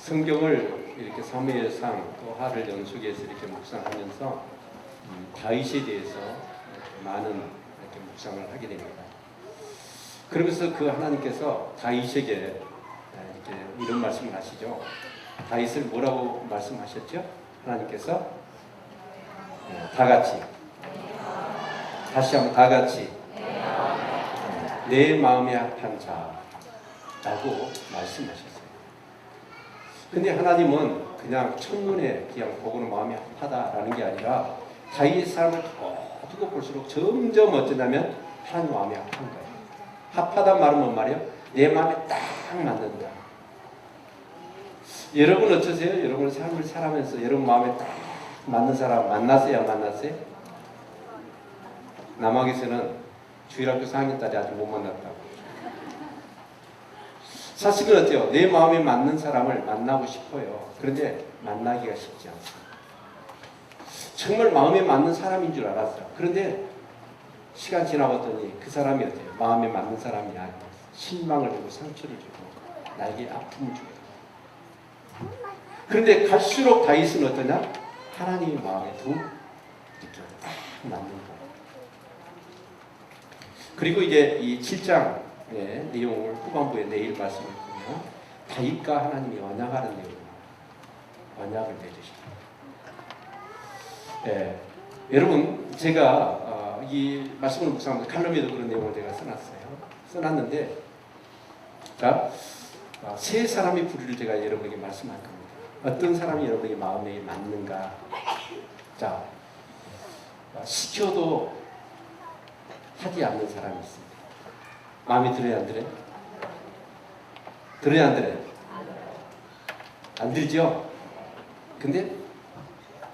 성경을 이렇게 사무엘상 또 하를 연속해서 이렇게 묵상하면서 다윗에 대해서 많은 이렇게 묵상을 하게 됩니다. 그러면서 그 하나님께서 다윗에게 이렇게 이런 말씀을 하시죠. 다윗을 뭐라고 말씀하셨죠? 하나님께서 다 같이, 다시 한번 다 같이 내 마음에 합한 자라고 말씀하셨어요. 근데 하나님은 그냥 첫눈에 그냥 보고는 마음이 합하다라는 게 아니라 다윗 삶을 두고 볼수록 점점 어쩌냐면 하나님 마음에 합한 거예요. 합하단 말은 뭔 말이에요? 내 마음에 딱 맞는다. 여러분 어떠세요? 여러분 삶을 살아가면서 여러분 마음에 딱 맞는 사람 만났어요? 안 만났어요? 남학에서는 주일학교 4학년 딸이 아직 못 만났다고. 사실은 어때요? 내 마음에 맞는 사람을 만나고 싶어요. 그런데 만나기가 쉽지 않습니다. 정말 마음에 맞는 사람인 줄 알았어요. 그런데 시간 지나봤더니 그 사람이 어때요? 마음에 맞는 사람이 아니고 실망을 주고 상처를 주고 나에게 아픔을 주고. 그런데 갈수록 다윗은 어떠냐? 하나님의 마음에 더욱 딱 맞는 거예요. 그리고 이제 이 7장 내용을 후반부에 내일 말씀을 보면 다윗과 하나님이 언약하는 내용입니다. 언약을 맺으십니다. 여러분 제가 이 말씀을 묵상하면서 칼럼에도 그런 내용을 제가 써놨는데 자, 세 사람의 부류를 제가 여러분에게 말씀할 겁니다. 어떤 사람이 여러분에게 마음에 맞는가? 자, 시켜도 하지 않는 사람이 있습니다. 마음에 들어요, 안 들어요? 들어요, 안 들어요? 안 들죠? 근데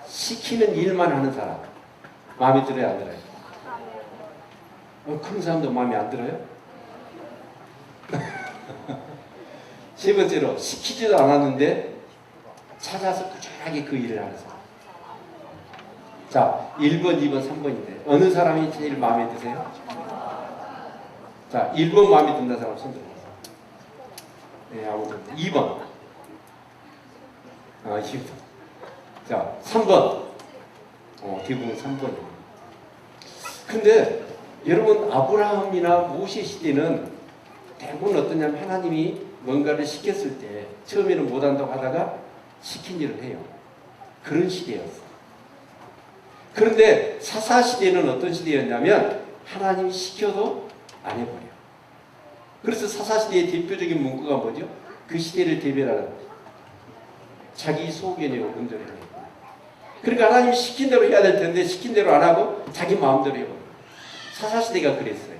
시키는 일만 하는 사람 마음에 들어요, 안 들어요? 그런 사람도 마음에 안 들어요? 세 번째로 시키지도 않았는데 찾아서 꾸준하게 그 일을 하는 사람. 자, 1번, 2번, 3번인데 어느 사람이 제일 마음에 드세요? 자, 1번 마음에 든다는 사람 손 들어보세요. 네, 아무도 없네. 2번. 2번. 자, 3번. 대부분 3번이에요. 근데 여러분 아브라함이나 모세 시대는 대부분 어떠냐면 하나님이 뭔가를 시켰을 때 처음에는 못한다고 하다가 시킨 일을 해요. 그런 시대였어요. 그런데 사사시대는 어떤 시대였냐면 하나님이 시켜도 안 해버려. 그래서 사사시대의 대표적인 문구가 뭐죠? 그 시대를 대변하는 자기 소견의 온전히 해요. 그러니까 하나님이 시킨 대로 해야 될 텐데 시킨 대로 안 하고 자기 마음대로 해요. 사사시대가 그랬어요.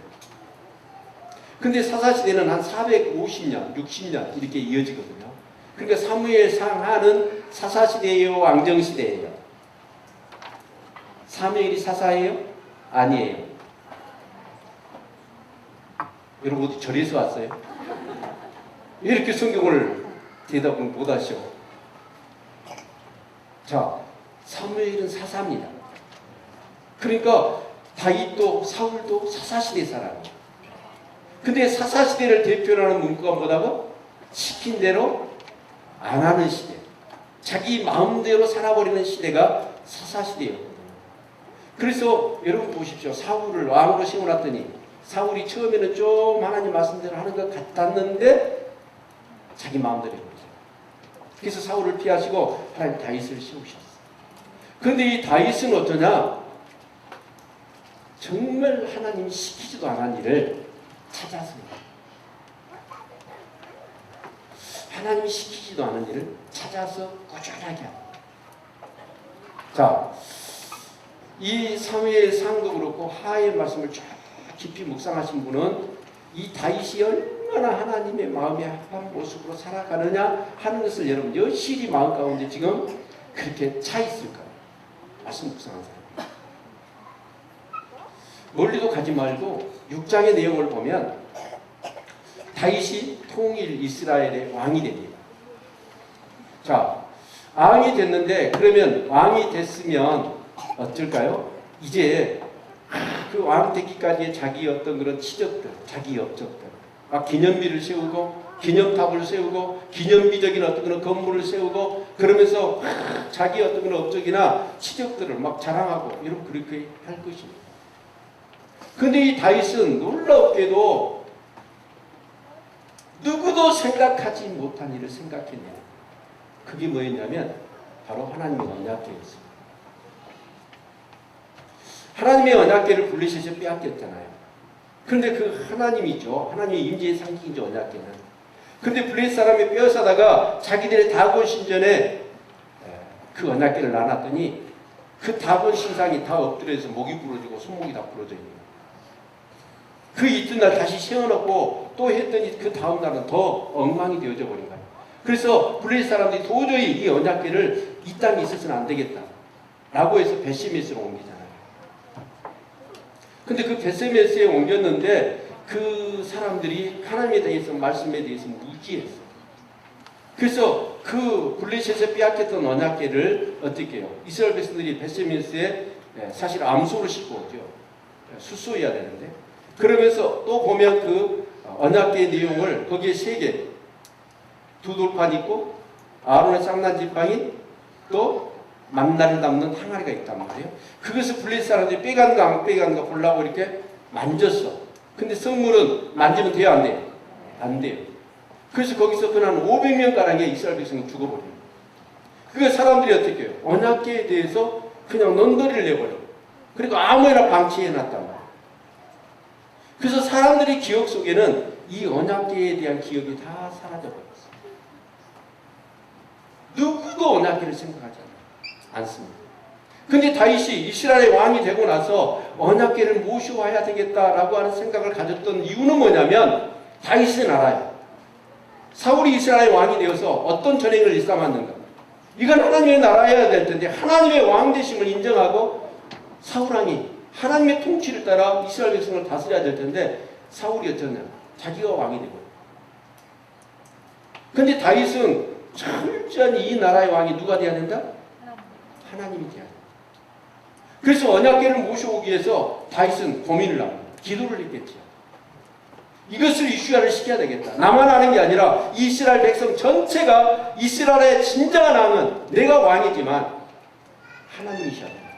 근데 사사시대는 한 450년, 60년 이렇게 이어지거든요. 그러니까 사무엘상 하는 사사시대예요, 왕정시대예요? 사무엘이 사사예요? 아니에요. 여러분 어디 절에서 왔어요? 왜 이렇게 성경을 대답을 못하셔? 자, 사무엘은 사사입니다. 그러니까 다윗도 사울도 사사시대 사람이에요. 근데 사사시대를 대표하는 문구가 뭐라고? 시킨 대로 안 하는 시대. 자기 마음대로 살아버리는 시대가 사사시대였거든요. 그래서 여러분 보십시오. 사울을 왕으로 세워놨더니 사울이 처음에는 좀 하나님 말씀대로 하는 것 같았는데 자기 마음대로 해버리죠. 그래서 사울을 피하시고 하나님 다윗을 세우셨어요. 그런데 이 다윗은 어떠냐? 정말 하나님이 시키지도 않은 일을 찾았습니다. 하나님이 시키지도 않은 일을 찾아서 꾸준하게 합니다. 자, 이 사무엘상도 그렇고 하의 말씀을 쭉 깊이 묵상하신 분은 이 다윗이 얼마나 하나님의 마음에 합한 모습으로 살아가느냐 하는 것을 여러분 여실히 마음 가운데 지금 그렇게 차 있을까요? 말씀 묵상한 사람. 멀리도 가지 말고 6장의 내용을 보면 다윗이 통일 이스라엘의 왕이 됩니다. 자, 왕이 됐는데 그러면 왕이 됐으면 어떨까요? 이제 그 왕 되기까지의 자기 어떤 그런 치적들, 자기 업적들, 기념비를 세우고 기념탑을 세우고 기념비적인 어떤 그런 건물을 세우고 그러면서 자기 어떤 그런 업적이나 치적들을 막 자랑하고 이런 그렇게 할 것입니다. 근데 이 다윗은 놀랍게도 누구도 생각하지 못한 일을 생각했네요. 그게 뭐였냐면 바로 하나님의 언약궤였습니다. 하나님의 언약궤를 블레셋에 빼앗겼잖아요. 그런데 그 하나님이죠. 하나님의 임재의 상징이죠. 언약궤는. 그런데 블레셋 사람이 빼앗아다가 자기들의 다곤 신전에 그 언약궤를 놔놨더니 그 다곤 신상이 다 엎드려서 목이 부러지고 손목이 다 부러져 있는 거예요. 그 이튿날 다시 세워놓고 또 했더니 그 다음 날은 더 엉망이 되어져 버린 거예요. 그래서 블레셋 사람들이 도저히 이 언약궤를 이 땅에 있어서는 안 되겠다 라고 해서 벳세메스로 옮기잖아요. 근데 그 벳세메스에 옮겼는데 그 사람들이 하나님에 대해서 말씀에 대해서 무지했어요. 그래서 그 블레셋에 빼앗겼던 언약궤를 어떻게 해요? 이스라엘 백성들이 벳세메스에 사실 암소를 싣고 오죠. 수소해야 되는데 그러면서 또 보면 그 언약궤의 내용을 거기에 3개 두 돌판 있고 아론의 쌍난 지팡이 또 만나를 담는 항아리가 있단 말이에요. 그것을 블레셋 사람들이 빼간가 안 빼간가 보려고 이렇게 만졌어. 근데 성물은 만지면 돼요 안 돼요? 안 돼요. 그래서 거기서 그냥 500명가량의 이스라엘 백성이 죽어버려요. 그 사람들이 어떻게 해요? 언약궤에 대해서 그냥 넌더리를 내버려요. 그리고 아무나 방치해놨단 말이에요. 그래서 사람들의 기억 속에는 이 언약궤에 대한 기억이 다 사라져버렸어요. 누구도 언약궤를 생각하지 않습니다. 근데 다윗이 이스라엘의 왕이 되고 나서 언약궤를 모셔와야 되겠다라고 하는 생각을 가졌던 이유는 뭐냐면 다윗은 알아요. 사울이 이스라엘 왕이 되어서 어떤 전행을 일삼았는가. 이건 하나님의 나라여야 될 텐데 하나님의 왕 되심을 인정하고 사울 왕이 하나님의 통치를 따라 이스라엘 백성을 다스려야 될 텐데 사울이 어쩌냐. 자기가 왕이 되고. 근데 다윗은 철저히 이 나라의 왕이 누가 돼야 된다? 하나님이 돼야 된다. 그래서 언약궤를 모셔오기 위해서 다윗은 고민을 합니다. 기도를 했겠죠. 이것을 이슈화를 시켜야 되겠다. 나만 하는 게 아니라 이스라엘 백성 전체가 이스라엘의 진정한 왕은 내가 왕이지만 하나님이셔야 된다.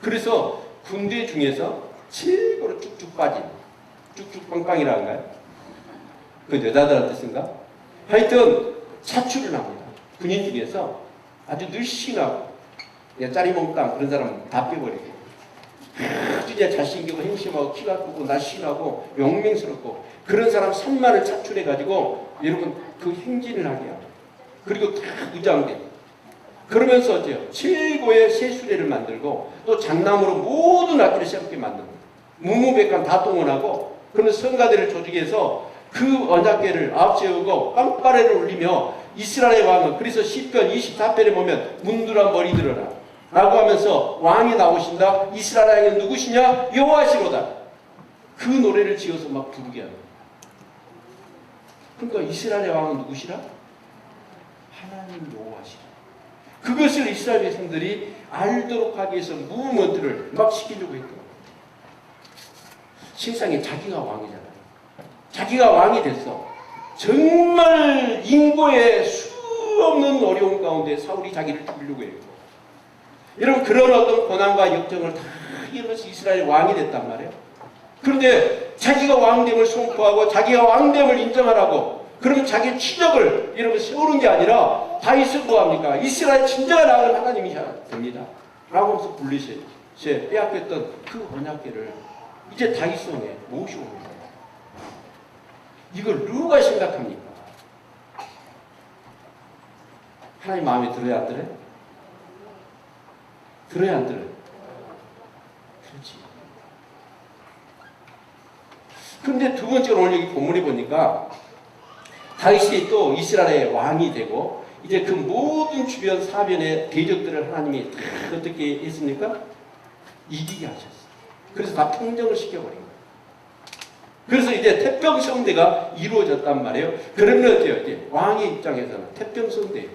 그래서 군대 중에서 최고로 쭉쭉 빠진 쭉쭉 빵빵이라 한가요? 그 여자들한테 쓴가? 하여튼 차출을 합니다. 군인 중에서 아주 늘씬하고 짜리몽땅 그런 사람은 다 빼버리고 진짜 잘생기고 행심하고 키가 크고 날씬하고 용맹스럽고 그런 사람 3만을 차출해가지고 여러분 그 행진을 하게 하고 그리고 다 의장대 그러면서 어때요? 최고의 새수레를 만들고 또 장남으로 모든 악기를 새롭게 만듭니다. 무무백관 다 동원하고 그러면 성가대를 조직해서 그 언약궤를 앞세우고 빵빠레를 울리며 이스라엘의 왕은 그래서 시편 24편에 보면 문드란 머리 들어라 라고 하면서 왕이 나오신다. 이스라엘 왕이 누구시냐? 여호와시로다. 그 노래를 지어서 막 부르게 합니다. 그러니까 이스라엘의 왕은 누구시라? 하나님 여호와시라. 그것을 이스라엘 백성들이 알도록 하기 위해서 무브먼트를 막 시키려고 했던 거예요. 세상에 자기가 왕이잖아요. 자기가 왕이 됐어. 정말 인고의 수없는 어려움 가운데 사울이 자기를 죽이려고 했고 여러분 그런 어떤 고난과 역정을 다 이루면서 이스라엘 왕이 됐단 말이에요. 그런데 자기가 왕됨을 선포하고 자기가 왕됨을 인정하라고 그러면 자기의 치적을 여러분 세우는 게 아니라 다윗은 뭐합니까? 이스라엘 진정한 왕은 하나님이셔야 됩니다. 라고 하면서 블레셋에 빼앗겼던 그 언약궤를 이제 다윗 손에 모셔옵니다. 이걸 누가 생각합니까? 하나님 마음에 들어야 안 들어요? 들어야 안 들어요? 그렇지. 그런데 두 번째로 오늘 여기 본문에 보니까 다윗이 또 이스라엘의 왕이 되고 이제 그 모든 주변 사변의 대적들을 하나님이 다 어떻게 했습니까? 이기게 하셨어요. 그래서 다 평정을 시켜버린 거예요. 그래서 이제 태평성대가 이루어졌단 말이에요. 그러면 어때요? 왕의 입장에서는 태평성대.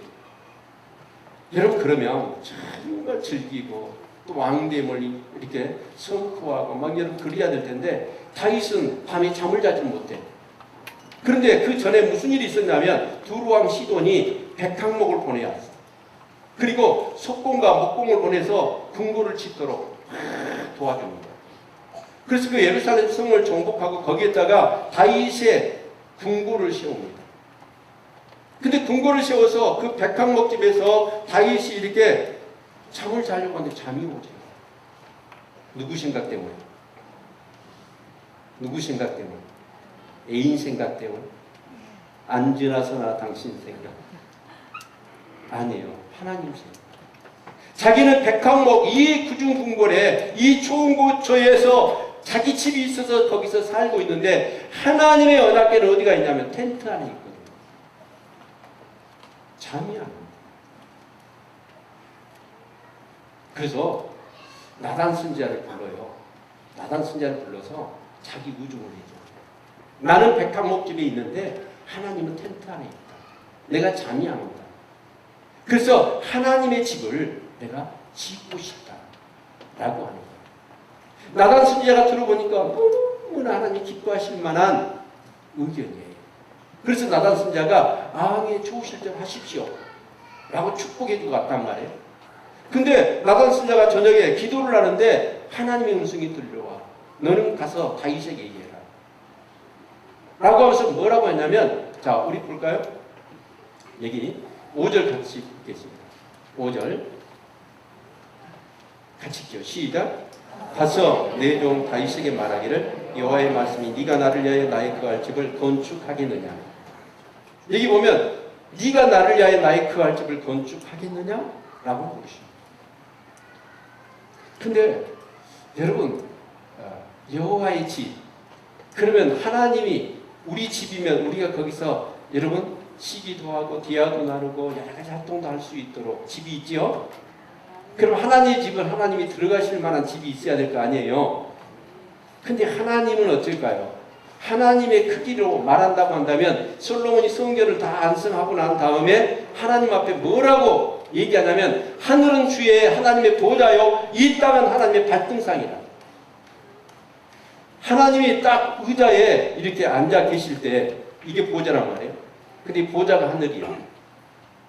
여러분 그러면 정말 즐기고 또 왕됨을 이렇게 선포하고 막 여러분 그래야 될 텐데 다윗은 밤에 잠을 자지 못해. 그런데 그 전에 무슨 일이 있었냐면 두루왕 시돈이 백항목을 보내왔어. 그리고 석공과 목공을 보내서 궁궐을 짓도록 도와주는 거예요. 그래서 그 예루살렘 성을 정복하고 거기에다가 다윗의 궁궐을 세웁니다. 근데 궁궐을 세워서 그 백항목집에서 다윗이 이렇게 잠을 자려고 하는데 잠이 오죠. 누구 생각 때문에? 누구 생각 때문에? 애인 생각 때문에? 안 지나서나 당신 생각? 아니에요. 하나님 생각. 자기는 백항목 이 구중궁궐에 이 좋은 고처에서 자기 집이 있어서 거기서 살고 있는데 하나님의 언약궤는 어디가 있냐면 텐트 안에 있거든요. 잠이 안 옵니다. 그래서 나단 선지자를 불러요. 나단 선지자를 불러서 자기 우중을 해줘. 나는 백항목집에 있는데 하나님은 텐트 안에 있다. 내가 잠이 안 온다. 그래서 하나님의 집을 내가 짓고 싶다. 라고 하는 거예요. 나단 선지자가 들어보니까 너무나 하나님 기뻐하실 만한 의견이에요. 그래서 나단 선지자가 왕의 좋으실 대로 하십시오. 라고 축복해 주고 갔단 말이에요. 근데 나단 선지자가 저녁에 기도를 하는데 하나님의 음성이 들려와. 너는 가서 다윗에게 얘기해라. 라고 하면서 뭐라고 했냐면, 자, 우리 볼까요? 여기 5절 같이 읽겠습니다. 5절 같이 읽죠. 시작. 가서 내 종 다윗에게 말하기를 여호와의 말씀이 네가 나를 위하여 나의 거할 집을 건축하겠느냐. 여기 보면 네가 나를 위하여 나의 거할 집을 건축하겠느냐? 라고 물으십니다. 근데 여러분 여호와의 집 그러면 하나님이 우리 집이면 우리가 거기서 여러분 시기도 하고 디아도 나누고 여러 가지 활동도 할 수 있도록 집이 있지요? 그럼 하나님의 집은 하나님이 들어가실 만한 집이 있어야 될 거 아니에요? 근데 하나님은 어쩔까요? 하나님의 크기로 말한다고 한다면 솔로몬이 성전을 다 완성하고 난 다음에 하나님 앞에 뭐라고 얘기하냐면 하늘은 주의 하나님의 보좌요 이 땅은 하나님의 발등상이라. 하나님이 딱 의자에 이렇게 앉아 계실 때 이게 보좌란 말이에요. 근데 보좌가 하늘이야.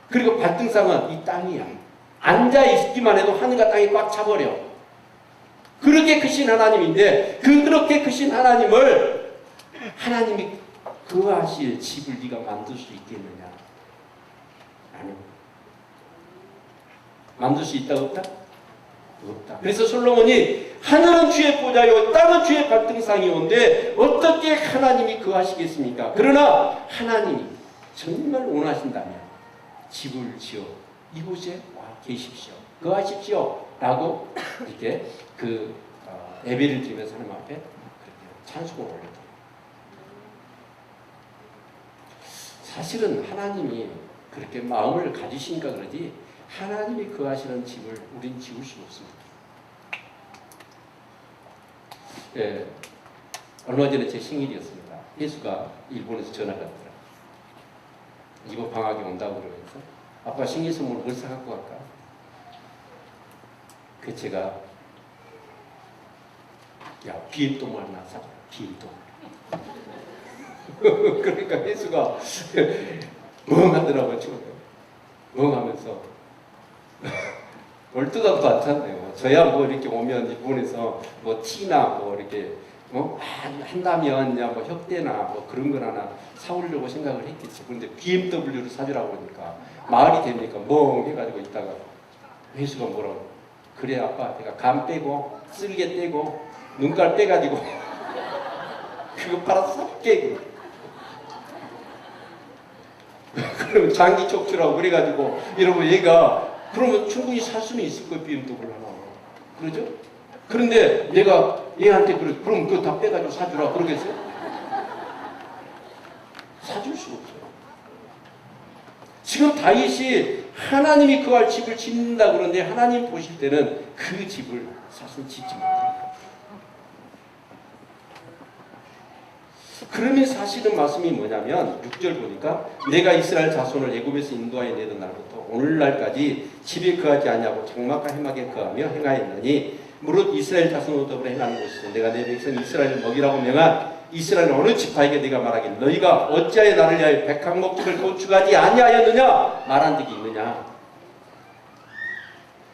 그리고 발등상은 이 땅이야. 앉아 있기만 해도 하늘과 땅이 꽉 차버려. 그렇게 크신 하나님인데 그렇게 크신 하나님을 하나님이 거하실 집을 네가 만들 수 있겠느냐? 아닙니다. 만들 수 있다 없다? 없다. 그래서 솔로몬이 하늘은 주의 보좌요 땅은 주의 발등상이온데 어떻게 하나님이 거하시겠습니까? 그러나 하나님이 정말 원하신다면 집을 지어 이곳에 와 계십시오. 거하십시오. 라고 이렇게 그 예배를 드리면서 하나님 앞에 그렇게 찬송을 올려드려요. 사실은 하나님이 그렇게 마음을 가지시니까 그러지 하나님이 거하시는 집을 우린 지을 수 없습니다. 예, 얼마 전에 제 생일이었습니다. 예수가 일본에서 전화가 왔더라. 이번 방학에 온다고 그러면서 아빠 생일 선물 뭘 사갖고 갈까? 그 제가 야 BMW 하나 사자. BMW. 그러니까 예수가 멍하더라고요. 멍하면서 얼뜨가도 않잖아요. 저야 뭐 이렇게 오면 일본에서 뭐 티나 뭐 이렇게 한다면 뭐 협대나 뭐 그런 걸 하나 사오려고 생각을 했겠죠. 그런데 BMW를 사주라고 하니까 말이 됩니까? 멍해가지고 있다가 예수가 뭐라고 그래 아빠 내가 간 빼고 쓸개 떼고 눈깔 빼가지고 그거 팔아서 깨고 그러면 장기 척추라고 그래가지고 이러면 얘가 그러면 충분히 살 수는 있을 거예요. BMW를 하나 그러죠? 그런데 내가 얘한테 그럼 그거 다 빼가지고 사주라 그러겠어요? 사줄 수가 없어요. 지금 다윗이 하나님이 거할 집을 짓는다 그러는데 하나님 보실 때는 그 집을 사실 짓지 못합니다. 그러면 사실은 말씀이 뭐냐면 6절 보니까 내가 이스라엘 자손을 애굽에서 인도하여 내던 날부터 오늘날까지 집에 거하지 아니하고 장막과 해막에 거하며 행하였느니 무릇 이스라엘 자손으로 더불어 행하는 곳이죠. 내가 내 백성 이스라엘을 먹이라고 명한 이스라엘 어느 지파에게 내가 말하길 너희가 어찌하여 나를 위하여 백향목집을 건축하지 아니하였느냐 말한 적이 있느냐.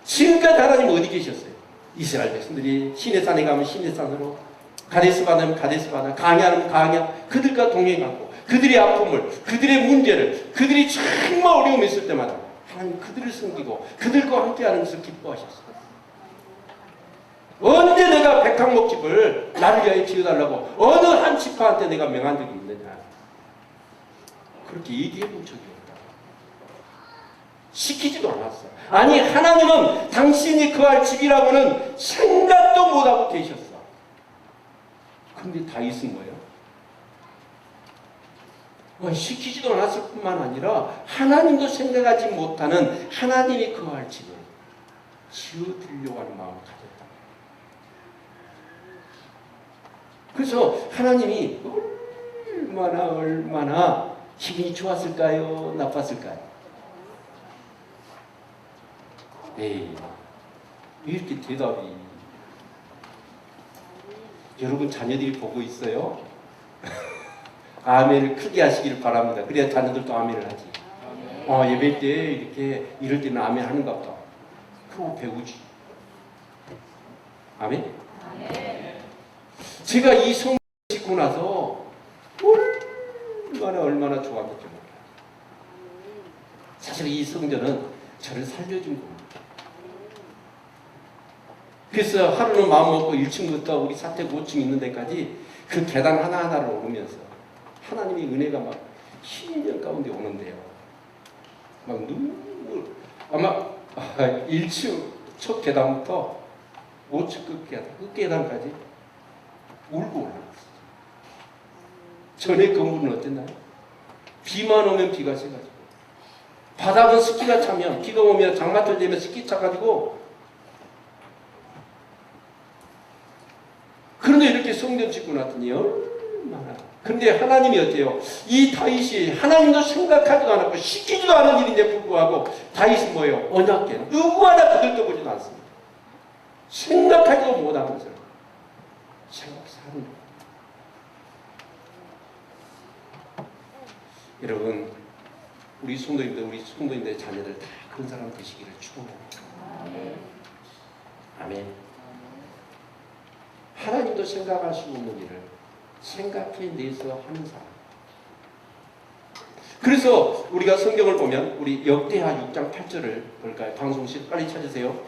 지금까지 하나님 어디 계셨어요? 이스라엘 백성들이 시내산에 가면 시내산으로, 가데스 바나면 가데스 바나, 강야하면 강야, 그들과 동행하고 그들의 아픔을, 그들의 문제를, 그들이 정말 어려움이 있을 때마다 하나님 그들을 섬기고 그들과 함께하는 것을 기뻐하셨어요. 언제 내가 백향목집을 나를 위하여 지어달라고 어느 한 지파한테 내가 명한 적이 있느냐. 그렇게 얘기해 본 적이 없다. 시키지도 않았어. 아니 하나님은 당신이 거할 집이라고는 생각도 못하고 계셨어. 근데 다윗은 뭐예요? 시키지도 않았을 뿐만 아니라 하나님도 생각하지 못하는 하나님이 거할 집을 지어드리려고 하는 마음을 가졌다. 그래서 하나님이 얼마나 기분이 좋았을까요? 나빴을까요? 에이, 이렇게 대답이. 여러분 자녀들이 보고 있어요? 아멘을 크게 하시기를 바랍니다. 그래야 자녀들도 아멘을 하지. 예배 때 이렇게 이럴 때는 아멘 하는가 보다. 그거 배우지. 아멘? 제가 이 성경을 짓고 나서 얼마나 좋았는지 몰라요. 사실 이 성전은 저를 살려준 겁니다. 그래서 하루는 마음 먹고 1층부터 우리 사택 5층 있는 데까지 그 계단 하나하나를 오르면서 하나님의 은혜가 막 희년 가운데 오는데요. 막 눈물, 아마 1층 첫 계단부터 5층 끝 계단까지 울고 올라갔어요. 전에 건물은 어땠나요? 비만 오면 비가 새가지고, 바닥은 습기가 차면, 비가 오면 장마철 되면 습기 차가지고. 그런데 이렇게 성전 짓고 났더니 얼마나. 근데 하나님이 어때요? 이 다윗이 하나님도 생각하지도 않았고 시키지도 않은 일인데 불구하고 다윗은 뭐예요? 언약궤. 누구 하나 거들떠보지도 않습니다. 생각하지도 못하면서 생각사는 거예요. 여러분, 우리 성도님들 자녀들 다 그런 사람 되시기를 축원합니다. 아멘. 하나님도 생각할 수 없는 일을 생각해내서 하는 사람. 그래서 우리가 성경을 보면 우리 역대하 6장 8절을 볼까요? 방송실 빨리 찾으세요.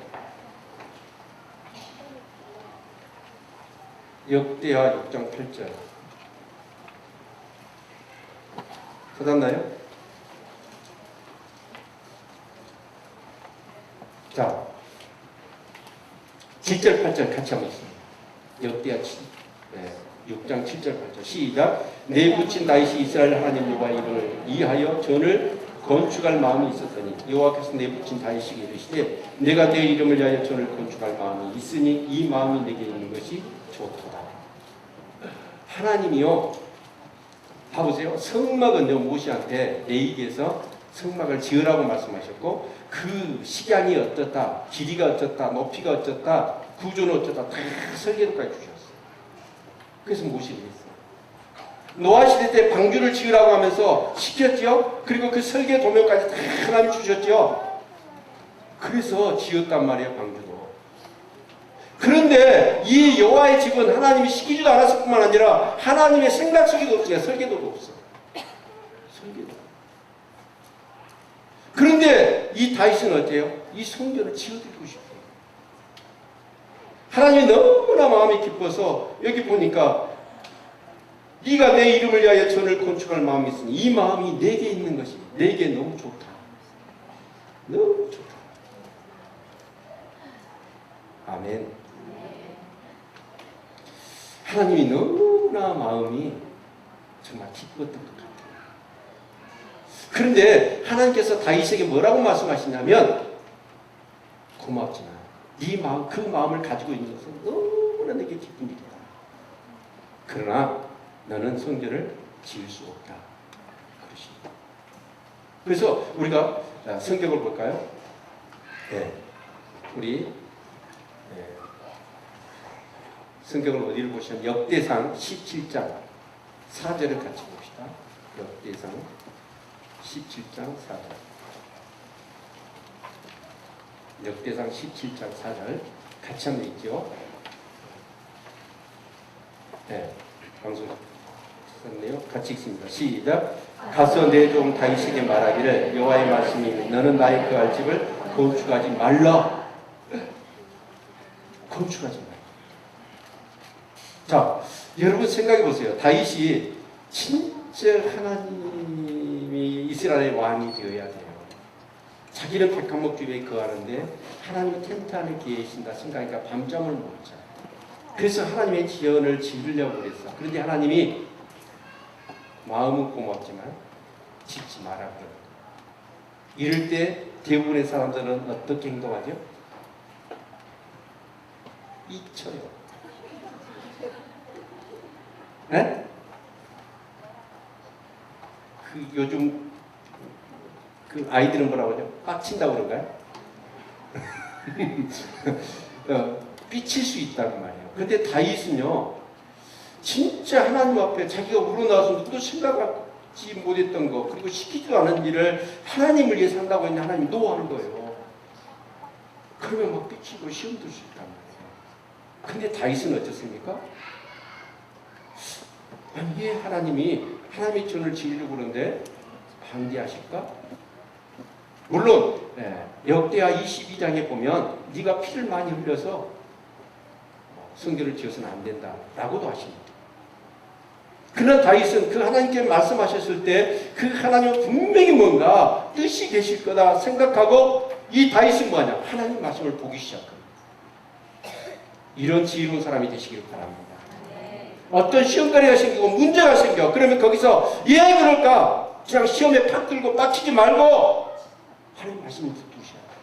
역대하 6장 8절. 찾았나요? 자, 7절 8절 같이 한번 있습니다. 역대하 6장 7절 8절 시작. 내 붙인 다윗이 이스라엘 하나님 여호와 이름을 이하여 전을 건축할 마음이 있었더니 여호와께서 내 붙인 다윗에게 이르시되 내가 내 이름을 위하여 전을 건축할 마음이 있으니 이 마음이 내게 있는 것이 좋도다. 하나님이요, 봐보세요. 성막은 모세한테 레위기에서 성막을 지으라고 말씀하셨고 그 식양이 어떻다, 길이가 어떻다, 높이가 어떻다, 구조는 어쩌다 다 설계도까지 주셨어요. 그래서 모시를 했어요. 노아 시대 때 방주를 지으라고 하면서 시켰죠. 그리고 그 설계 도면까지 다 하나님 주셨죠. 그래서 지었단 말이에요, 방주도. 그런데 이 여호와의 집은 하나님이 시키지도 않았을 뿐만 아니라 하나님의 생각 속에도 없어요. 설계도도 없어. 설계도. 그런데 이 다윗은 어때요? 이 성전을 지어드리고 싶어요. 하나님이 너무나 마음이 기뻐서 여기 보니까 네가 내 이름을 위하여 전을 건축할 마음이 있으니 이 마음이 내게 있는 것이 내게 너무 좋다. 너무 좋다. 아멘. 하나님이 너무나 마음이 정말 기뻤던 것 같아요. 그런데 하나님께서 다윗에게 뭐라고 말씀하시냐면 고맙지만 네 마음, 그 마음을 가지고 있는 것은 너무나 내게 기쁜 일이다. 그러나 너는 성전을 지을 수 없다. 그러십니다. 그래서 우리가 성경을 볼까요? 네. 우리 성경을 어디를 보시면 역대상 17장 4절을 같이 봅시다. 역대상 17장 4절. 역대상 17장 4절 같이 한번 읽죠. 네, 방송 썼네요. 같이 읽습니다. 시작. 가서 내 종 다윗에게 말하기를 여호와의 말씀이 너는 나의 거할 집을 건축하지 말라. 건축하지 말라. 자, 여러분 생각해 보세요. 다윗이 진짜 하나님이 이스라엘의 왕이 되어야 돼요. 자기는 백한목집에 거하는데 하나님은 텐트 안에 계신다 생각하니까 밤잠을 못 자. 그래서 하나님의 지연을 지으려고 그랬어. 그런데 하나님이 마음은 고맙지만 짓지 마라 그래요. 이럴 때 대부분의 사람들은 어떻게 행동하죠? 잊혀요. 네? 그 요즘 그 아이들은 뭐라고 하죠? 빡친다고 그런가요? 삐칠 수 있다고 말이에요. 근데 다윗은요, 진짜 하나님 앞에 자기가 우러나와서 누구도 생각하지 못했던 거, 그리고 시키지도 않은 일을 하나님을 위해서 한다고 했는데 하나님이 노하는 거예요. 그러면 막 삐치고 시험 들 수 있단 말이에요. 근데 다윗은 어떻습니까? 아니, 왜 하나님의 전을 지으려고 그러는데 반대하실까? 물론 역대하 22장에 보면 네가 피를 많이 흘려서 성전을 지어서는 안 된다 라고도 하십니다. 그러나 다윗은 그 하나님께 말씀하셨을 때 그 하나님은 분명히 뭔가 뜻이 계실 거다 생각하고 이 다윗은 뭐하냐? 하나님 말씀을 보기 시작합니다. 이런 지혜로운 사람이 되시길 바랍니다. 어떤 시험거리가 생기고 문제가 생겨. 그러면 거기서 왜 그럴까? 그냥 시험에 팍 들고 빡치지 말고 하나님 말씀을 붙드셔야 돼요.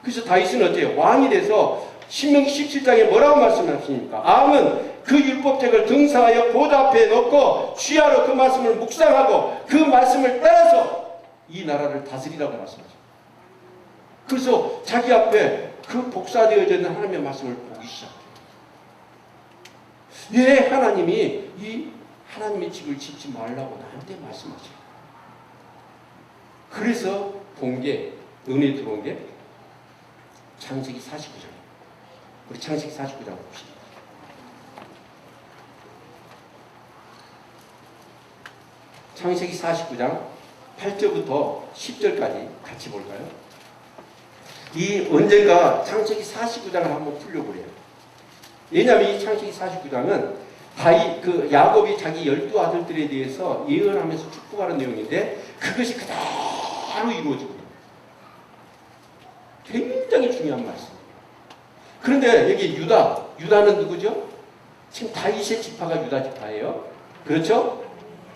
그래서 다윗은 어때요? 왕이 돼서 신명기 17장에 뭐라고 말씀하십니까? 암은 그 율법책을 등사하여 보좌 앞에 놓고 취하러 그 말씀을 묵상하고 그 말씀을 따라서 이 나라를 다스리라고 말씀하십니다. 그래서 자기 앞에 그 복사되어져 있는 하나님의 말씀을 보기 시작해요. 왜 하나님이 이 하나님의 집을 짓지 말라고 나한테 말씀하셔요? 그래서 본 게, 은혜 들어온 게 창세기 49장. 우리 창세기 49장 봅시다. 창세기 49장 8절부터 10절까지 같이 볼까요? 이 언젠가 창세기 49장을 한번 풀려보래요. 왜냐하면 이 창세기 49장은 야곱이 자기 12아들들에 대해서 예언하면서 축복하는 내용인데 그것이 그대로 이루어지고 굉장히 중요한 말씀이에요. 그런데 여기 유다는 누구죠? 지금 다윗의 지파가 유다 지파예요. 그렇죠?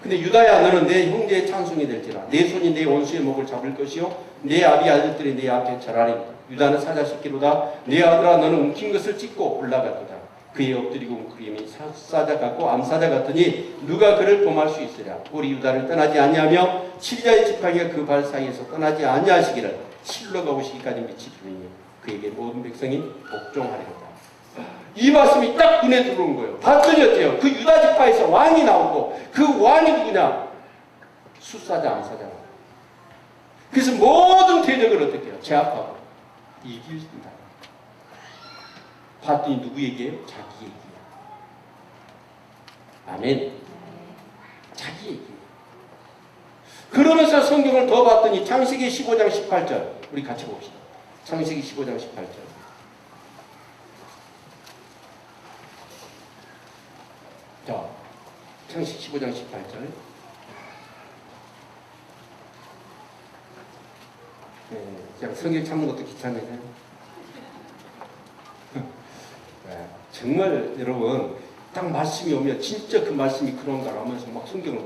근데 유다야, 너는 내 형제의 찬송이 될지라. 내 손이 내 원수의 목을 잡을 것이요 내 아비 아들들이 내 앞에 절하리니 유다는 사자새끼로다. 내 아들아, 너는 움킨 것을 찢고 올라가도다. 그의 엎드리고 웅크림이 사자 같고 암사자 같으니 누가 그를 범할 수 있으랴. 우리 유다를 떠나지 아니하며 치리자의 지팡이가 그 발 사이에서 떠나지 아니하시기를 실로가 오시기까지 미치 주이니 그에게 모든 백성이 복종하리로다. 이 말씀이 딱 눈에 들어온 거예요. 봤더니 어때요? 그 유다 지파에서 왕이 나오고 그 왕이 누구냐? 숫사자, 암사자. 그래서 모든 대적을 어떻게 해요? 제압하고 이길다. 봤더니 누구 얘기예요? 자기 얘기예요. 아멘. 자기 얘기예요. 그러면서 성경을 더 봤더니 창세기 15장 18절 우리 같이 봅시다. 창세기 15장 18절. 자, 창세기 15장 18절. 그냥 성경 찾는 것도 귀찮네요. 정말 여러분 딱 말씀이 오면 진짜 그 말씀이 그런가 하면서 막 성경을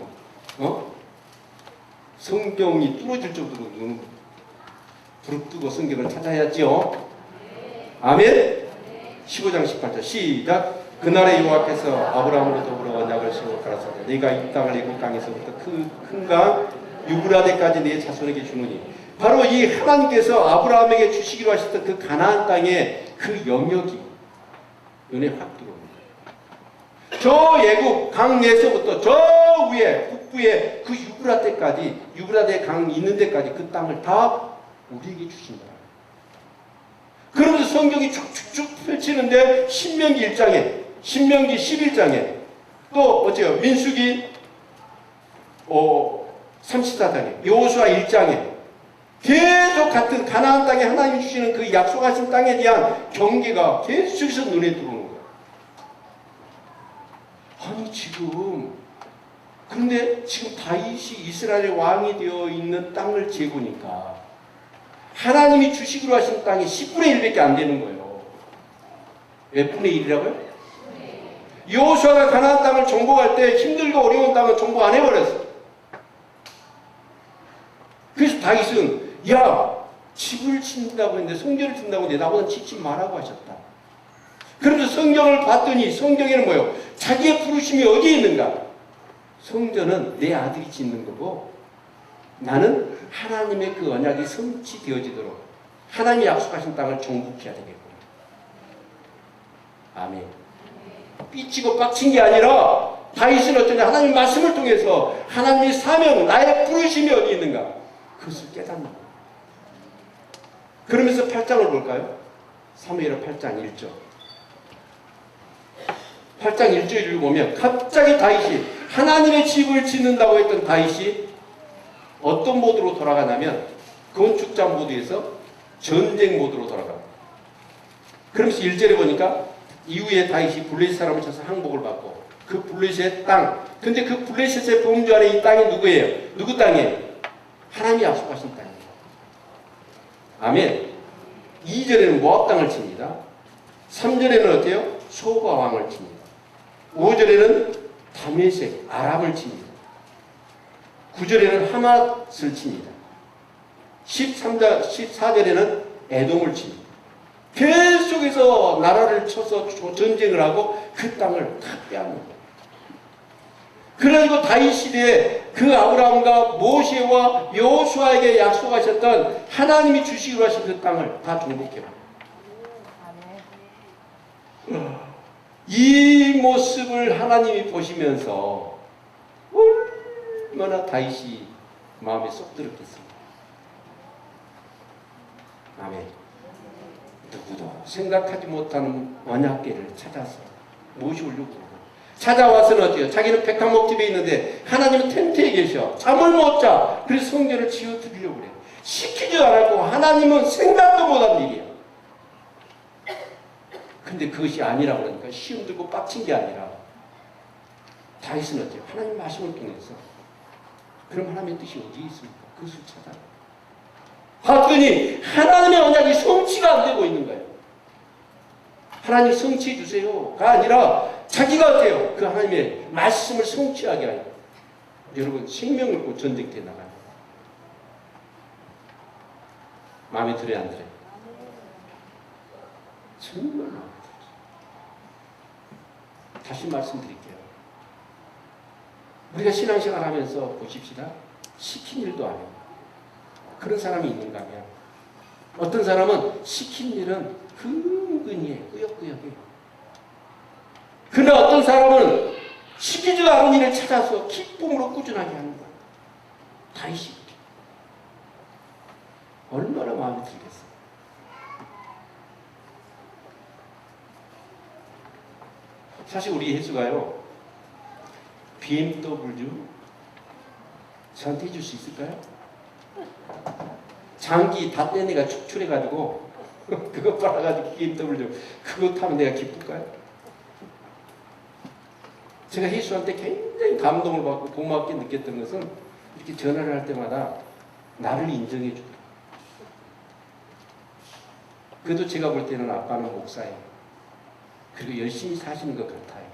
성경이 뚫어질 정도로 눈 부릅뜨고 성경을 찾아야지요. 아멘. 15장 18절 시작. 그날에 여호와께서 아브라함으로 더불어 언약을 세우고 가라사대 네가 이 땅을 애굽 땅에서부터 큰 강 유브라데까지 네 자손에게 주노니 바로 이 하나님께서 아브라함에게 주시기로 하셨던 그 가나안 땅의 그 영역이 눈에 확 들어옵니다. 저 예국 강에서부터 저 위에 북부에 그 유브라데까지, 유브라데 강 있는 데까지 그 땅을 다 우리에게 주신 거야. 그러면서 성경이 쭉쭉쭉 펼치는데 신명기 1장에, 신명기 11장에, 또 어째요? 민수기 34장에, 여호수아 1장에 계속 같은 가나안 땅에 하나님이 주시는 그 약속하신 땅에 대한 경계가 계속해서 눈에 들어오는 거야. 아니 지금, 그런데 지금 다윗이 이스라엘의 왕이 되어 있는 땅을 재보니까 하나님이 주시기로 하신 땅이 10분의 1밖에 안 되는 거예요. 몇 분의 1이라고요? 여호수아가 가나안 땅을 정복할 때 힘들고 어려운 땅을 정복 안 해버렸어. 그래서 다윗은 야, 집을 짓는다고 했는데 성전을 짓는다고 했는데 나보다 짓지 말라고 하셨다. 그러면서 성경을 봤더니 성경에는 뭐예요? 자기의 부르심이 어디에 있는가? 성전은 내 아들이 짓는 거고 나는 하나님의 그 언약이 성취되어지도록 하나님이 약속하신 땅을 정복해야 되겠구나. 아멘. 삐치고 빡친 게 아니라 다윗은 어쩌냐, 하나님 말씀을 통해서 하나님의 사명, 나의 부르심이 어디 있는가 그것을 깨닫는 거예요. 그러면서 8장을 볼까요? 사무엘하 8장 1절. 8장 1절을 보면 갑자기 다윗이 하나님의 집을 짓는다고 했던 다윗이 어떤 모드로 돌아가냐면 건축자 모드에서 전쟁 모드로 돌아갑니다. 그러면서 1절에 보니까 이후에 다윗이 블레셋 사람을 쳐서 항복을 받고 그 블레셋 땅, 근데 그 블레셋의 범주 안에 이 땅이 누구예요? 누구 땅이에요? 하나님이 약속하신 땅이에요. 아멘. 2절에는 모압 땅을 칩니다. 3절에는 어때요? 소바 왕을 칩니다. 5절에는 다메섹 아람을 칩니다. 9절에는 하맛을 칩니다. 14절에는 에돔을 칩니다. 계속해서 나라를 쳐서 전쟁을 하고 그 땅을 다 빼앗는다. 그래가지고 다윗 시대에 그 아브라함과 모세와 여호수아에게 약속하셨던 하나님이 주시기로 하신 그 땅을 다 정복해요. 이 모습을 하나님이 보시면서 얼마나 다윗이 마음에 쏙 들었겠습니까? 아멘. 누구도 생각하지 못하는 언약궤를 찾아서 모셔오려고 찾아와서는 어때요? 자기는 백향목집에 있는데 하나님은 텐트에 계셔. 잠을 못 자. 그래서 성전을 지어드리려고 그래. 시키지도 않았고 하나님은 생각도 못한 일이야. 근데 그것이 아니라고 그러니까 시험 들고 빡친 게 아니라 다윗은 어때요? 하나님 말씀을 통해서 그럼 하나님의 뜻이 어디에 있습니까? 그것을 찾아 봤더니 하나님의 언약이 성취가 안 되고 있는 거예요. 하나님 성취해 주세요가 아니라 자기가 어때요? 그 하나님의 말씀을 성취하게 하여 여러분 생명을 고 전쟁터에 나가요. 마음에 들어요, 안 들어요? 정말 마음에 들어요. 다시 말씀드릴게요. 우리가 신앙생활 하면서 보십시다. 시킨 일도 안 해요. 그런 사람이 있는가 하면 어떤 사람은 시킨 일은 근근히 해, 꾸역꾸역해. 그러나 어떤 사람은 시키지도 않은 일을 찾아서 기쁨으로 꾸준하게 하는 거야. 다윗이 얼마나 마음에 들겠어요. 사실 우리 예수가요 BMW 저한테 해줄 수 있을까요? 장기 다 뗀 애가 축출해가지고 그거 빨아가지고 BMW 그거 타면 내가 기쁠까요? 제가 예수한테 굉장히 감동을 받고 고맙게 느꼈던 것은 이렇게 전화를 할 때마다 나를 인정해 주고 그래도 제가 볼 때는 아빠는 목사예요. 그리고 열심히 사시는 것 같아요.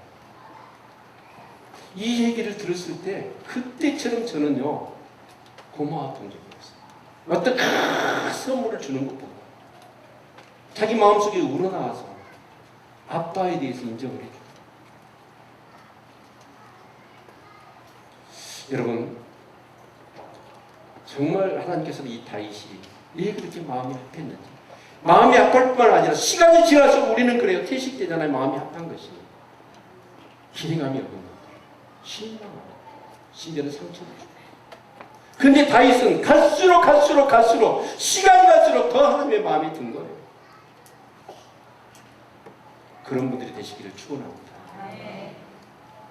이 얘기를 들었을 때 그때처럼 저는요 고마웠던 적이 없어요. 어떤 큰 선물을 주는 것보다 자기 마음속에 우러나와서 아빠에 대해서 인정을 해줘요. 여러분 정말 하나님께서는 이 다윗이 왜 그렇게 마음이 합했는지 마음이 합할 뿐만 아니라 시간이 지나서 우리는 그래요. 퇴식되잖아요. 마음이 합한 것이 기대감이 없는 것. 실망하고 심지어는 상처를 주고. 근데 다윗은 갈수록 시간이 갈수록 더 하나님의 마음이 든 거예요. 그런 분들이 되시기를 축원합니다.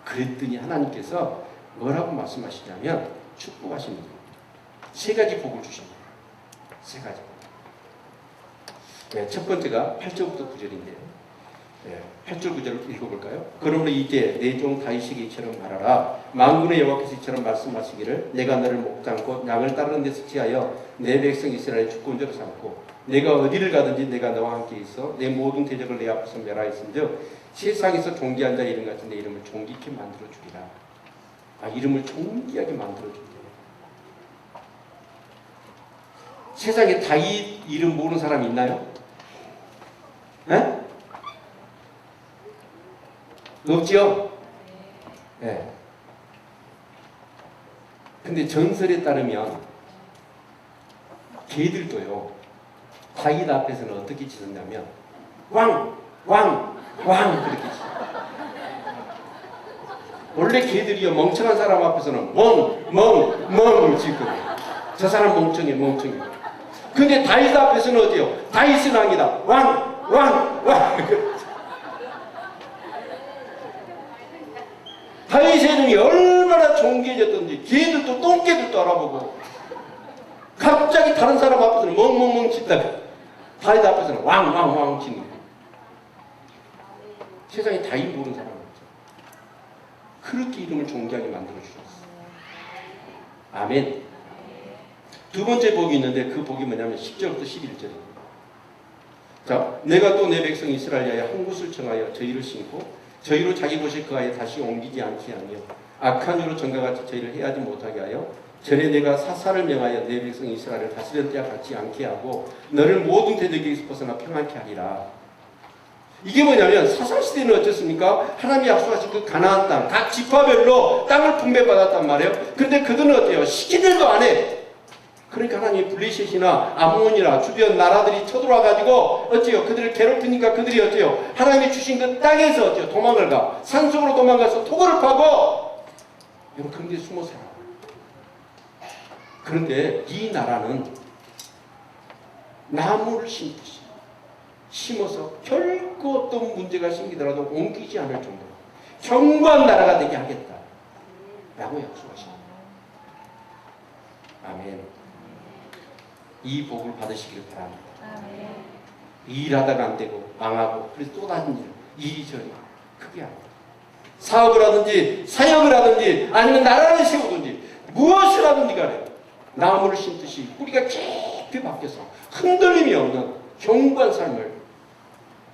그랬더니 하나님께서 뭐라고 말씀하시냐면 축복하십니다. 세 가지 복을 주십니다. 세 가지. 네, 첫 번째가 8절부터 9절인데요. 네, 8절 9절을 읽어볼까요? 그러므로 이제 내 종 다윗에게 이처럼 말하라. 만군의 여호와께서 이처럼 말씀하시기를 내가 너를 목잠고 양을 따르는 데서 지하여 내 백성 이스라엘의 주권자로 삼고 내가 어디를 가든지 내가 너와 함께 있어 내 모든 대적을 내 앞에서 멸하였은즉 세상에서 존귀한 자 이름 같은 내 이름을 존귀케 만들어 주리라. 이름을 존귀하게 만들어 주리라. 세상에 다윗 이름 모르는 사람 있나요? 네? 없지요? 네. 근데 전설에 따르면 개들도요 다윗 앞에서는 어떻게 짖었냐면 왕 그렇게 짖어요. 원래 개들이요 멍청한 사람 앞에서는 멍 짖거든요. 저 사람 멍청해. 근데 다윗 앞에서는 어때요? 다윗은 왕이다. 왕. 다윗의 이름이 얼마나 존귀해졌던지 개들도 똥개들도 알아보고 갑자기 다른 사람 앞에서는 멍 짖다가 다윗 앞에서는 왕 짖는 거예요. 세상에 다윗 모르는 사람 없죠. 그렇게 이름을 존귀하게 만들어 주셨어요. 아멘. 두 번째 복이 있는데 그 복이 뭐냐면 10절부터 11절입니다. 자, 내가 또 내 백성 이스라엘에 한 곳을 정하여 저희를 심고 저희로 자기 곳에 그하여 다시 옮기지 않게 하며 악한 이로 전과같이 저희를 해하지 못하게 하여 전에 내가 사사를 명하여 내 백성 이스라엘을 다스릴 때와 같지 않게 하고 너를 모든 대적에서 벗어나 평안케 하리라. 이게 뭐냐면 사사시대는 어떻습니까? 하나님이 약속하신 그 가나안 땅, 각 지파별로 땅을 분배받았단 말이에요. 근데 그들은 어때요? 시키들도 안 해. 그러니까 하나님이 블레셋이나 암몬이나 주변 나라들이 쳐들어와가지고 어째요? 그들을 괴롭히니까 그들이 어째요? 하나님이 주신 그 땅에서 어째요? 도망을 가. 산속으로 도망가서 토굴을 파고 여러분 그런 데 숨어 살아. 그런데 이 나라는 나무를 심듯이 심어서 결코 어떤 문제가 생기더라도 옮기지 않을 정도로 견고한 나라가 되게 하겠다 라고 약속하십니다. 아멘. 이 복을 받으시기를 바랍니다. 일하다가 안 되고 망하고 그래서 또 다른 일 이리저리 크게 합니다. 사업을 하든지 사역을 하든지 아니면 나라를 세우든지 무엇을 하든지 간에 나무를 심듯이 뿌리가 깊이 박혀서 흔들림이 없는 견고한 삶을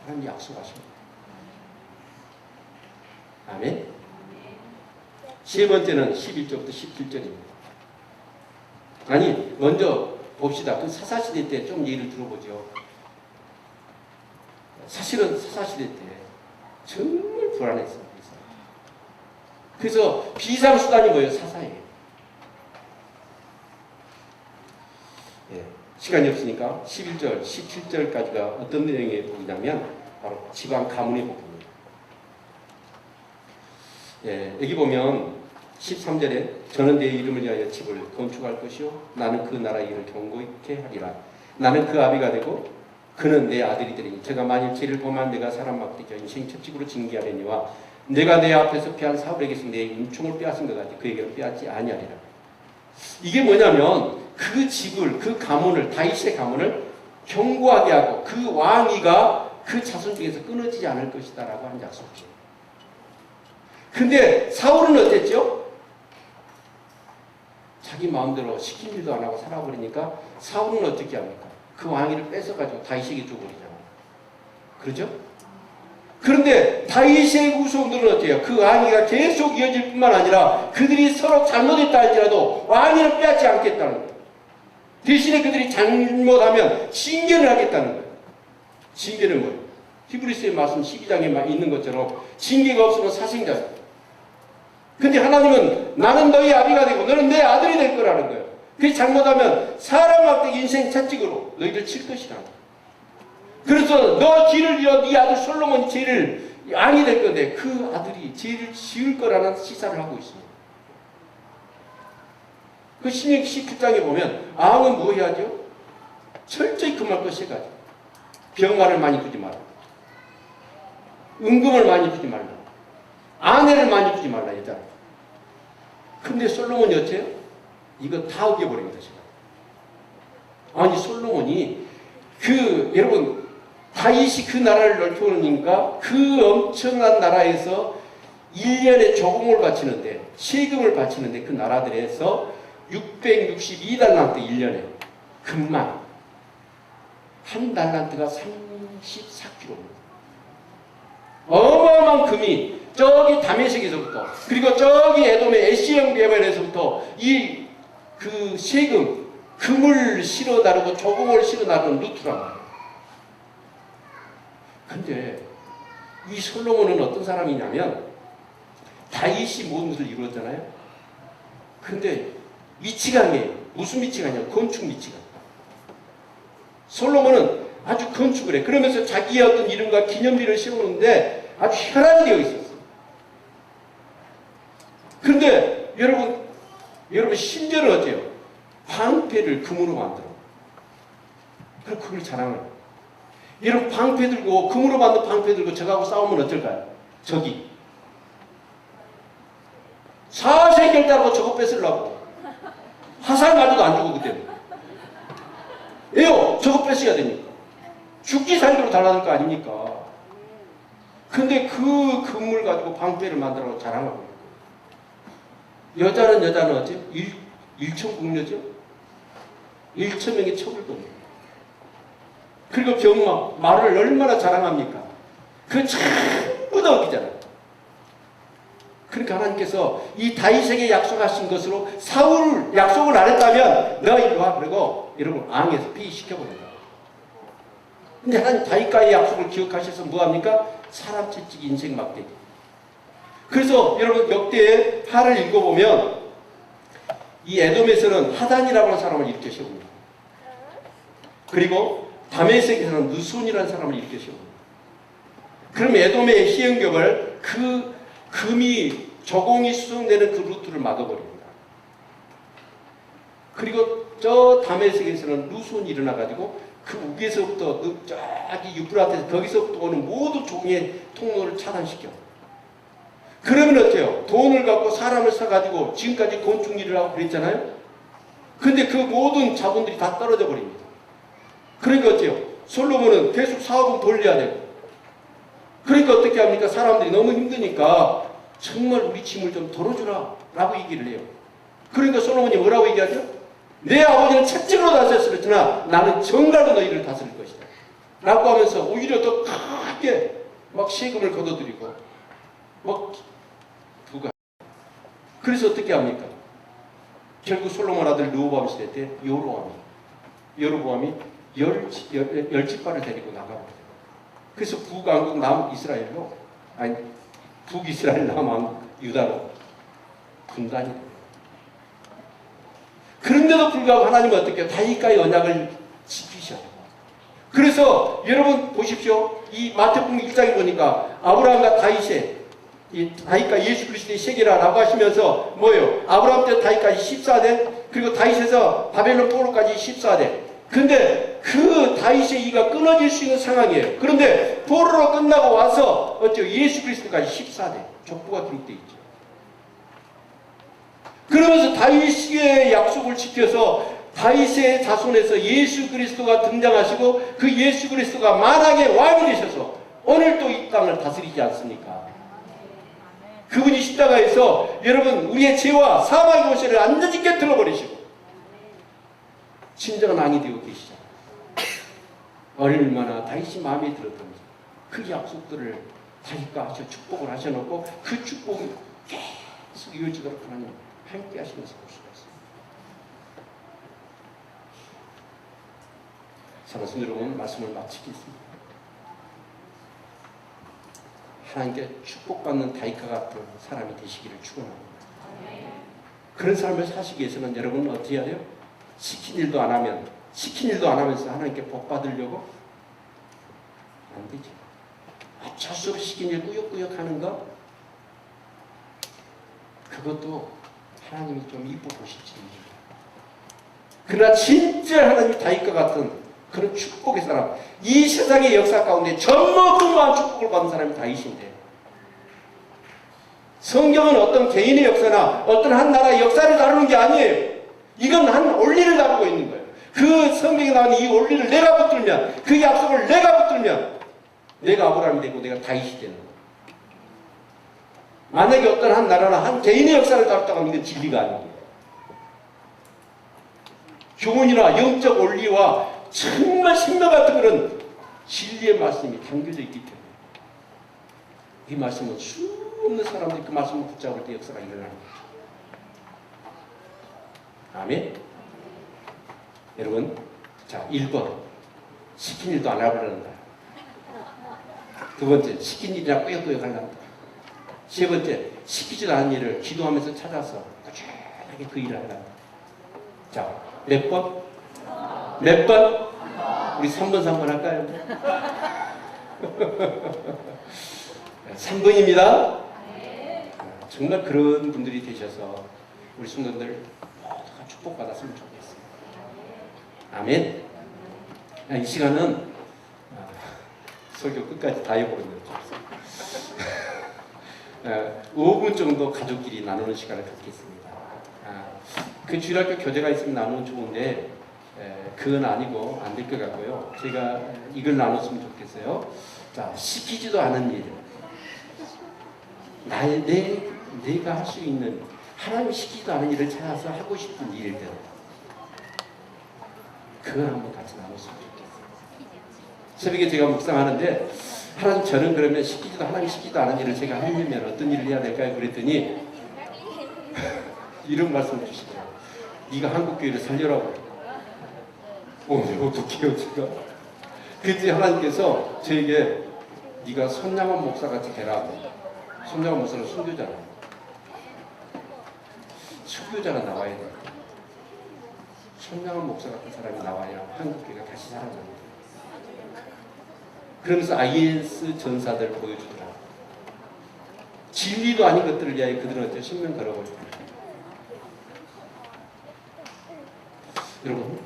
하나님 약속하십니다. 아멘. 세 번째는 11절부터 17절입니다. 아니 먼저 봅시다. 그 사사시대 때 좀 얘기를 들어보죠. 사실은 사사시대 때 정말 불안했어요. 그래서 비상수단이 뭐예요? 사사예요. 예, 시간이 없으니까 11절, 17절까지가 어떤 내용의 복이냐면 바로 지방 가문의 복입니다. 예, 여기 보면 13절에 저는 내 이름을 위하여 집을 건축할 것이요 나는 그 나라 일을 견고하게 하리라. 나는 그 아비가 되고 그는 내 아들이 되리니 제가 만일 죄를 범한 내가 사람 막대기와 인생 채찍으로 징계하려니와 내가 내 앞에서 피한 사울에게서 내 은총을 빼앗은 것 같이 그에게는 빼앗지 아니하리라. 이게 뭐냐면 그 집을 그 가문을 다윗의 가문을 견고하게 하고 그 왕위가 그 자손 중에서 끊어지지 않을 것이다 라고 한 약속이에요. 근데 사울은 어땠죠? 자기 마음대로 시킨 일도 안 하고 살아버리니까 사울은 어떻게 합니까? 그 왕위를 뺏어가지고 다윗에게 줘버리잖아요. 그렇죠? 그런데 다윗의 후손들은 어때요? 그 왕위가 계속 이어질 뿐만 아니라 그들이 서로 잘못했다 할지라도 왕위를 빼앗지 않겠다는 거예요. 대신에 그들이 잘못하면 징계를 하겠다는 거예요. 징계는 뭐예요? 히브리서의 말씀 12장에 있는 것처럼 징계가 없으면 사생자예요. 근데 하나님은 나는 너희 아비가 되고 너는 내 아들이 될 거라는 거예요. 그게 잘못하면 사람 앞에 인생 채찍으로 너희를 칠 것이라는 거예요. 그래서 너 길을 잃어 네 아들 솔로몬이 죄를 왕이 될 건데 그 아들이 죄를 지을 거라는 시사를 하고 있습니다. 그 신명기 19장에 보면 왕은 뭐 해야죠? 철저히 금할 것이 해가지고 병마를 많이 두지 말라. 은금을 많이 두지 말라. 아내를 많이 두지 말라. 여자를. 근데 솔로몬이 어째요? 이거 다 어겨버립니다. 아니 솔로몬이 여러분 다윗이 그 나라를 넓혀놓으니까 그 엄청난 나라에서 1년에 조공을 바치는데 세금을 바치는데 그 나라들에서 662달란트 1년에 금만 한 달란트가 34kg입니다. 어마어마한 금이 저기 다메섹에서부터 그리고 저기 에돔의 에시영 개발에서부터 그 세금 금을 실어 나르고 조공을 실어 나르는 루트란 말이에요. 근데 이 솔로몬은 어떤 사람이냐면 다윗이 모든 것을 이루었잖아요. 근데 미치광이에요. 무슨 미치광이냐? 건축 미치광. 솔로몬은 아주 건축을 해. 그러면서 자기의 어떤 이름과 기념비를 세우는데 아주 혈안이 되어 있었어요. 그런데 여러분 심지어는 어때요? 방패를 금으로 만들어. 그럼 그걸 자랑해요. 여러분 방패 들고 금으로 만든 방패 들고 저하고 싸우면 어떨까요? 적이 사세계를 따르고 저거 뺏으려고 화살 맞아도 안 죽어 그때는. 왜요? 저거 뺏어야 되니까. 죽기 살기로 달라질 거 아닙니까? 근데 그 금을 가지고 방패를 만들어 자랑하고 있고 여자는 어째? 일천국녀죠? 1,000명의 척을 겁니다. 그리고 병마, 말을 얼마나 자랑합니까? 그거 전부 다 어기잖아요. 그러니까 하나님께서 이 다윗에게 약속하신 것으로 사울 약속을 안 했다면 너 이리 와. 그리고 여러분 앙에서 폐위시켜버린다. 근데 하나님 다윗과의 약속을 기억하셔서 뭐합니까? 사람 채찍 인생 막대기. 그래서 여러분 역대의 하를 읽어보면 이 에돔에서는 하단이라고 하는 사람을 일으켜 세웁니다. 그리고 다메섹에서는 느손이라는 사람을 일으켜 세웁니다. 그럼 에돔의 시행격을 그 금이 저공이 수송되는 그 루트를 막아버립니다. 그리고 저 다메섹에서는 루손이 일어나가지고 그 위에서부터 저기 유프라테스 거기서부터 오는 모든 종의 통로를 차단시켜. 그러면 어때요? 돈을 갖고 사람을 사가지고 지금까지 건축 일을 하고 그랬잖아요. 근데 그 모든 자본들이 다 떨어져 버립니다. 그러니까 어때요? 솔로몬은 계속 사업은 돌려야 되고. 그러니까 어떻게 합니까? 사람들이 너무 힘드니까 정말 우리 짐을 좀 덜어주라 라고 얘기를 해요. 그러니까 솔로몬이 뭐라고 얘기하죠? 내 아버지는 채찍으로 다스렸으나 나는 정갈로 너희를 다스릴 것이다 라고 하면서 오히려 더 크게 막 세금을 걷어들이고 막 부가. 그래서 어떻게 합니까? 결국 솔로몬 아들 르호보암 시대 때 여로보암이 열지파를 데리고 나가버려요. 그래서 북왕국 남이스라엘로 아니 북이스라엘 남왕국 유다로 분단이 돼요. 그런데도 불구하고 하나님은 어떻게 해요? 다윗과의 언약을 지키셔야 돼요. 그래서 여러분 보십시오. 이 마태복음 1장에 보니까 아브라함과 다윗과 예수 그리스도의 세계라라고 하시면서 뭐예요? 아브라함 때 다윗까지 14대 그리고 다윗에서 바벨론 포로까지 14대. 근데 그 다윗의 이가 끊어질 수 있는 상황이에요. 그런데 포로로 끝나고 와서 어쩌 예수 그리스도까지 14대 족보가 기록되어 있죠. 그러면서 다윗의 약속을 지켜서 다윗의 자손에서 예수 그리스도가 등장하시고 그 예수 그리스도가 만왕의 왕이 되셔서 오늘도 이 땅을 다스리지 않습니까? 그분이 십자가에서 여러분 우리의 죄와 사망의 오시를 안전짓게 들어버리시고 진정한 왕이 되어 계시잖아요. 얼마나 다윗이 마음에 들었던지 그 약속들을 다윗과 하셔 축복을 하셔놓고 그 축복이 계속 이어지도록 하나님 함께 하시면서 볼 수가 있습니다. 사랑하는 여러분 말씀을 마치겠습니다. 하나님께 축복받는 다윗과 같은 사람이 되시기를 축원합니다. 그런 삶을 사시기 위해서는 여러분 어떻게 해야 돼요? 시킨 일도 안 하면서 하나님께 복 받으려고 안 되죠. 어쩔 수 없이 시킨 일 꾸역꾸역 하는 거, 그것도 하나님이 좀 이뻐 보실지. 그러나 진짜 하나님이 다윗과 같은 그런 축복의 사람, 이 세상의 역사 가운데 전무후무한 축복을 받은 사람이 다윗인데, 성경은 어떤 개인의 역사나 어떤 한 나라의 역사를 다루는 게 아니에요. 이건 한 원리를 다루고 있는 거예요. 그 성경에 나오는 이 원리를 내가 붙들면, 그 약속을 내가 붙들면 내가 아브라함이 되고 내가 다윗이 되는 거예요. 만약에 어떤 한 나라나 한 개인의 역사를 다뤘다고 하면 이건 진리가 아니에요. 교훈이나 영적 원리와 정말 생명 같은 그런 진리의 말씀이 담겨져 있기 때문에 이 말씀은 수없는 사람들이 그 말씀을 붙잡을 때 역사가 일어나는 거죠. 아멘. 여러분, 자 1번 시킨 일도 안 하려는다. 두 번째, 시킨 일이나 꾸역꾸역 하려는다. 세 번째, 시키지도 않은 일을 기도하면서 찾아서 꾸준하게 그 일을 하려는다. 자, 몇 번? 몇 번? 우리 3번 할까요? 3번입니다. 정말 그런 분들이 되셔서 우리 성도들 모두가 축복받았으면 좋겠습니다. 아멘. 이 시간은 설교 끝까지 다 해보는 거죠. 5분 정도 가족끼리 나누는 시간을 갖겠습니다. 그 주일학교 교재가 있으면 나누면 좋은데 그건 아니고 안 될 것 같고요. 제가 이걸 나눴으면 좋겠어요. 자, 시키지도 않은 일, 내가 할 수 있는, 하나님이 시키지도 않은 일을 찾아서 하고 싶은 일들, 그걸 한번 같이 나눴으면 좋겠어요. 새벽에 제가 묵상하는데 하나님, 저는 그러면 하나님이 시키지도 않은 일을 제가 하려면 어떤 일을 해야 될까요? 그랬더니 이런 말씀을 주시더라고요. 네가 한국교회를 살려라고. 어떡해요 제가? 그때 하나님께서 저에게 네가 손양원 목사같이 되라고. 손양원 목사는 순교자라고. 순교자가 나와야 돼. 손양원 목사 같은 사람이 나와야 한국교회가 다시 살아납니다. 그러면서 IS 전사들을 보여주더라. 진리도 아닌 것들을 위하여 그들은 어째 생명 걸어버렸다. 여러분,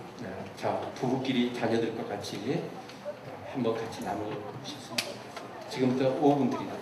자, 부부끼리 자녀들과 같이 한번 같이 나누셨으면 좋겠어요. 지금부터 5분 드립니다.